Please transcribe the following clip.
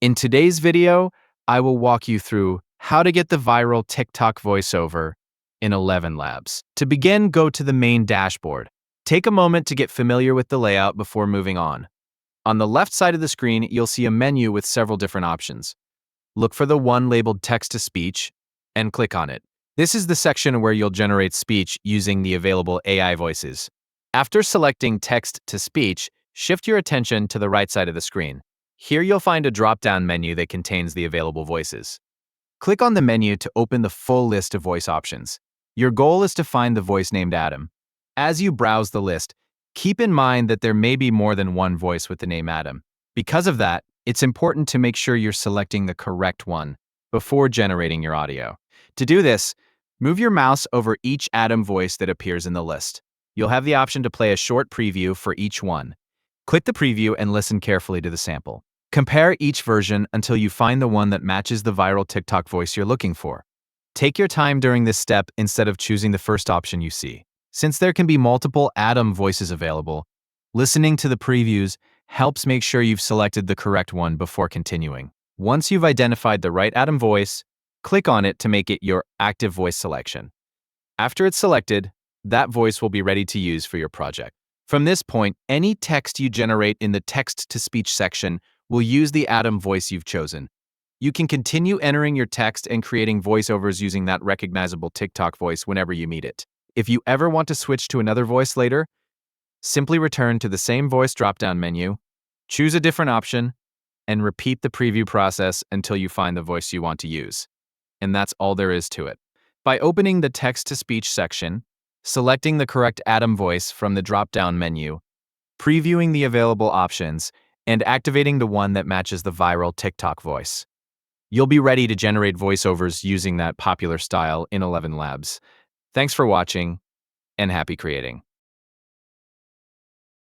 In today's video, I will walk you through how to get the viral TikTok voiceover in ElevenLabs. To begin, go to the main dashboard. Take a moment to get familiar with the layout before moving on. On the left side of the screen, you'll see a menu with several different options. Look for the one labeled text-to-speech and click on it. This is the section where you'll generate speech using the available AI voices. After selecting text-to-speech, shift your attention to the right side of the screen. Here you'll find a drop-down menu that contains the available voices. Click on the menu to open the full list of voice options. Your goal is to find the voice named Adam. As you browse the list, keep in mind that there may be more than one voice with the name Adam. Because of that, it's important to make sure you're selecting the correct one before generating your audio. To do this, move your mouse over each Adam voice that appears in the list. You'll have the option to play a short preview for each one. Click the preview and listen carefully to the sample. Compare each version until you find the one that matches the viral TikTok voice you're looking for. Take your time during this step instead of choosing the first option you see. Since there can be multiple Adam voices available, listening to the previews helps make sure you've selected the correct one before continuing. Once you've identified the right Adam voice, click on it to make it your active voice selection. After it's selected, that voice will be ready to use for your project. From this point, any text you generate in the text-to-speech section will use the Adam voice you've chosen. You can continue entering your text and creating voiceovers using that recognizable TikTok voice whenever you meet it. If you ever want to switch to another voice later, simply return to the same voice drop-down menu, choose a different option, and repeat the preview process until you find the voice you want to use. And that's all there is to it. By opening the text-to-speech section, selecting the correct Adam voice from the drop-down menu, previewing the available options, and activating the one that matches the viral TikTok voice, you'll be ready to generate voiceovers using that popular style in ElevenLabs. Thanks for watching, and happy creating.